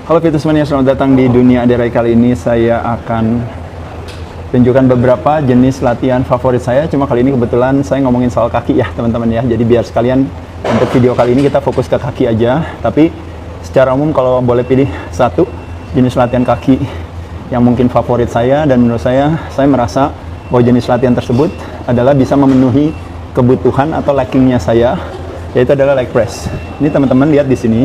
Halo Fitnessmania, selamat datang di Dunia Aderai. Kali ini saya akan tunjukkan beberapa jenis latihan favorit saya. Cuma kali ini kebetulan saya ngomongin soal kaki ya teman-teman ya. Jadi biar sekalian untuk video kali ini kita fokus ke kaki aja. Tapi secara umum kalau boleh pilih satu jenis latihan kaki yang mungkin favorit saya, dan menurut saya merasa bahwa jenis latihan tersebut adalah bisa memenuhi kebutuhan atau lackingnya saya, yaitu adalah leg press. Ini teman-teman lihat di sini.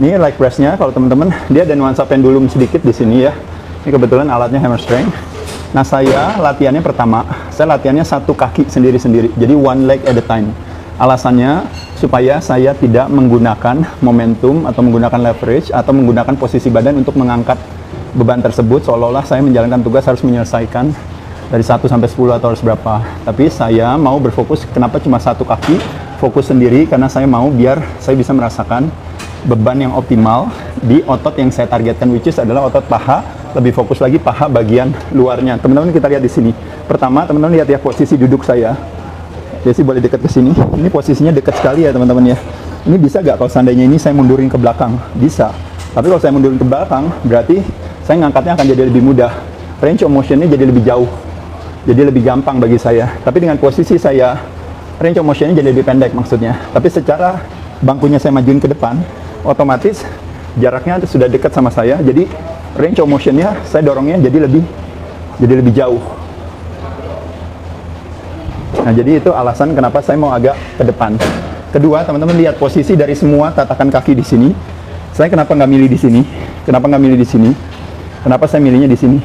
Ini leg press-nya, kalau teman-teman dia ada nuansa pendulum sedikit di sini ya. Ini kebetulan alatnya hammer strength. Nah, saya latihannya pertama, saya latihannya satu kaki sendiri-sendiri. Jadi one leg at a time. Alasannya supaya saya tidak menggunakan momentum atau menggunakan leverage atau menggunakan posisi badan untuk mengangkat beban tersebut seolah-olah saya menjalankan tugas harus menyelesaikan dari 1 sampai 10 atau harus berapa. Tapi saya mau berfokus kenapa cuma satu kaki, fokus sendiri karena saya mau biar saya bisa merasakan beban yang optimal di otot yang saya targetkan, which is adalah otot paha. Lebih fokus lagi paha bagian luarnya. Teman-teman kita lihat di sini. Pertama, teman-teman lihat ya posisi duduk saya. Jadi boleh dekat ke sini. Ini posisinya dekat sekali ya teman-teman ya. Ini bisa nggak kalau seandainya ini saya mundurin ke belakang? Bisa. Tapi kalau saya mundurin ke belakang, berarti saya ngangkatnya akan jadi lebih mudah. Range of motion-nya jadi lebih jauh. Jadi lebih gampang bagi saya. Tapi dengan posisi saya, range of motion-nya jadi lebih pendek maksudnya. Tapi secara bangkunya saya majuin ke depan, otomatis jaraknya sudah dekat sama saya, jadi range of motion-nya saya dorongnya jadi lebih jauh. Nah, jadi itu alasan kenapa saya mau agak ke depan. Kedua, teman-teman lihat posisi dari semua tatakan kaki di sini. Saya kenapa nggak milih di sini? Kenapa nggak milih di sini? Kenapa saya milihnya di sini?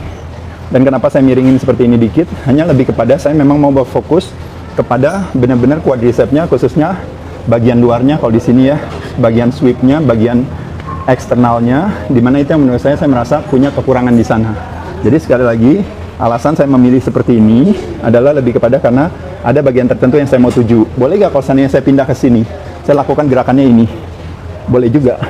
Dan kenapa saya miringin seperti ini dikit? Hanya lebih kepada saya memang mau berfokus kepada benar-benar quadricepsnya, khususnya bagian luarnya. Kalau di sini ya, bagian sweepnya, bagian eksternalnya, dimana itu yang menurut saya merasa punya kekurangan di sana. Jadi sekali lagi, alasan saya memilih seperti ini adalah lebih kepada karena ada bagian tertentu yang saya mau tuju. Boleh nggak kalau seandainya saya pindah ke sini, saya lakukan gerakannya ini? Boleh juga.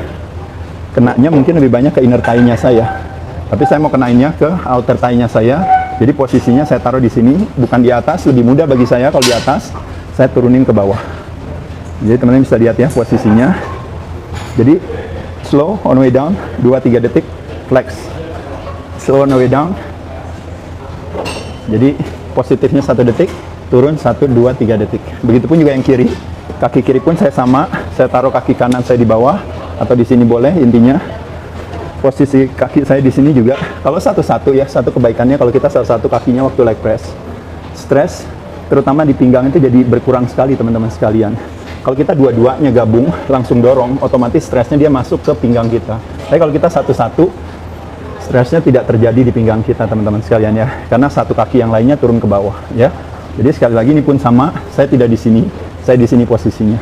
Kenanya mungkin lebih banyak ke inner thigh-nya saya. Tapi saya mau kenainnya ke outer thigh-nya saya. Jadi posisinya saya taruh di sini, bukan di atas. Lebih mudah bagi saya kalau di atas, saya turunin ke bawah. Jadi teman-teman bisa lihat ya posisinya. Jadi slow on way down, 2-3 detik, flex. Slow on way down. Jadi positifnya 1 detik, turun 1-2-3 detik. Begitupun juga yang kiri. Kaki kiri pun saya sama, saya taruh kaki kanan saya di bawah atau di sini boleh. Intinya posisi kaki saya di sini juga. Kalau satu-satu ya, satu kebaikannya kalau kita salah satu kakinya waktu leg press, stres terutama di pinggang itu jadi berkurang sekali teman-teman sekalian. Kalau kita dua-duanya gabung, langsung dorong, otomatis stresnya dia masuk ke pinggang kita. Tapi kalau kita satu-satu, stresnya tidak terjadi di pinggang kita, teman-teman sekalian ya. Karena satu kaki yang lainnya turun ke bawah, ya. Jadi sekali lagi ini pun sama, saya tidak di sini, saya di sini posisinya.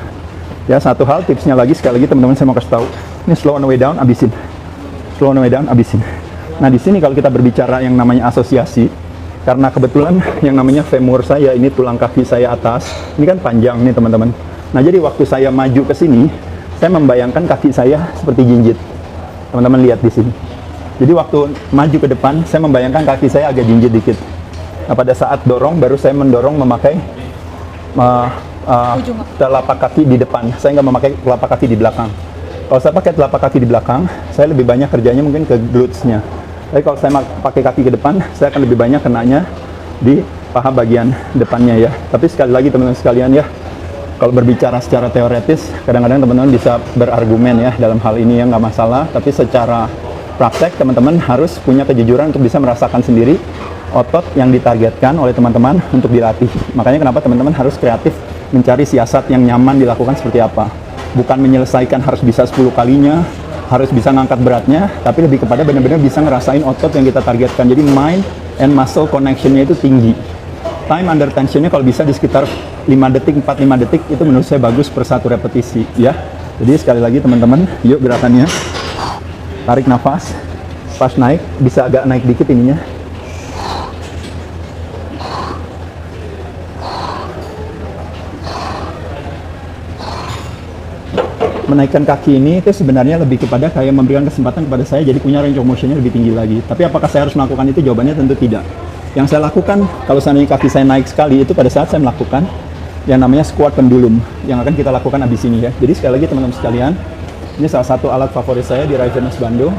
Ya, satu hal tipsnya lagi, sekali lagi teman-teman saya mau kasih tahu. Ini slow on the way down, abisin. Slow on the way down, abisin. Nah, di sini kalau kita berbicara yang namanya asosiasi, karena kebetulan yang namanya femur saya, ini tulang kaki saya atas, ini kan panjang nih teman-teman. Nah, jadi waktu saya maju ke sini, saya membayangkan kaki saya seperti jinjit. Teman-teman lihat di sini. Jadi waktu maju ke depan, saya membayangkan kaki saya agak jinjit dikit. Nah, pada saat dorong, baru saya mendorong memakai telapak kaki di depan. Saya nggak memakai telapak kaki di belakang. Kalau saya pakai telapak kaki di belakang, saya lebih banyak kerjanya mungkin ke glutes-nya. Tapi kalau saya pakai kaki ke depan, saya akan lebih banyak kenanya di paha bagian depannya ya. Tapi sekali lagi teman-teman sekalian ya, kalau berbicara secara teoretis, kadang-kadang teman-teman bisa berargumen ya dalam hal ini ya, nggak masalah. Tapi secara praktek, teman-teman harus punya kejujuran untuk bisa merasakan sendiri otot yang ditargetkan oleh teman-teman untuk dilatih. Makanya kenapa teman-teman harus kreatif mencari siasat yang nyaman dilakukan seperti apa. Bukan menyelesaikan harus bisa 10 kalinya, harus bisa ngangkat beratnya, tapi lebih kepada benar-benar bisa ngerasain otot yang kita targetkan. Jadi mind and muscle connection-nya itu tinggi. Time under tension-nya kalau bisa di sekitar 5 detik, 4-5 detik, itu menurut saya bagus per satu repetisi ya. Jadi sekali lagi teman-teman, yuk gerakannya. Tarik nafas, pas naik, bisa agak naik dikit ininya. Menaikkan kaki ini itu sebenarnya lebih kepada kayak memberikan kesempatan kepada saya jadi punya range of motion-nya lebih tinggi lagi. Tapi apakah saya harus melakukan itu? Jawabannya tentu tidak. Yang saya lakukan, kalau seandainya kaki saya naik sekali, itu pada saat saya melakukan yang namanya squat pendulum, yang akan kita lakukan abis ini ya. Jadi sekali lagi teman-teman sekalian, ini salah satu alat favorit saya di Rai Fitness Bandung.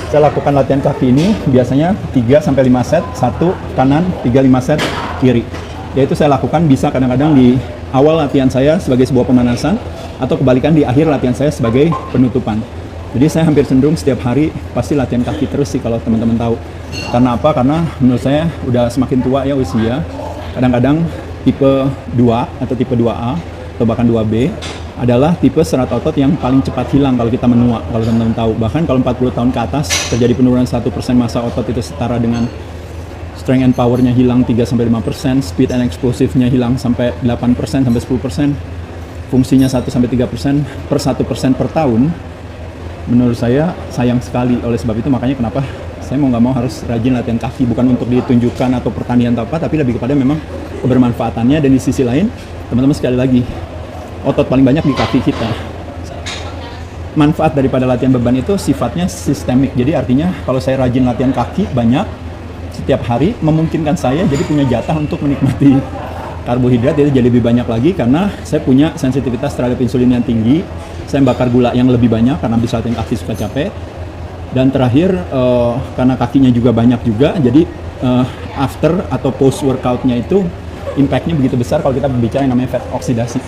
Saya lakukan latihan kaki ini biasanya 3-5 set, 1 kanan, 3-5 set kiri. Yaitu saya lakukan bisa kadang-kadang di awal latihan saya sebagai sebuah pemanasan, atau kebalikan di akhir latihan saya sebagai penutupan. Jadi saya hampir cenderung setiap hari pasti latihan kaki terus sih kalau teman-teman tahu. Karena apa? Karena menurut saya udah semakin tua ya usia. Kadang-kadang tipe 2 atau tipe 2A atau bahkan 2B adalah tipe serat otot yang paling cepat hilang kalau kita menua, kalau teman-teman tahu. Bahkan kalau 40 tahun ke atas terjadi penurunan 1% massa otot, itu setara dengan strength and power-nya hilang 3-5%, speed and explosive-nya hilang sampai 8% sampai 10%, fungsinya 1-3% per 1% per tahun. Menurut saya sayang sekali. Oleh sebab itu makanya kenapa saya mau nggak mau harus rajin latihan kaki, bukan untuk ditunjukkan atau pertanian atau apa, tapi lebih kepada memang kebermanfaatannya. Dan di sisi lain, teman-teman sekali lagi, otot paling banyak di kaki kita. Manfaat daripada latihan beban itu sifatnya sistemik. Jadi artinya kalau saya rajin latihan kaki banyak setiap hari, memungkinkan saya jadi punya jatah untuk menikmati karbohidrat itu jadi lebih banyak lagi, karena saya punya sensitivitas terhadap insulin yang tinggi. Saya bakar gula yang lebih banyak karena bisa latihan kaki suka capek. Dan terakhir karena kakinya juga banyak juga, jadi after atau post workoutnya itu impact-nya begitu besar kalau kita berbicara yang namanya fat oksidasi.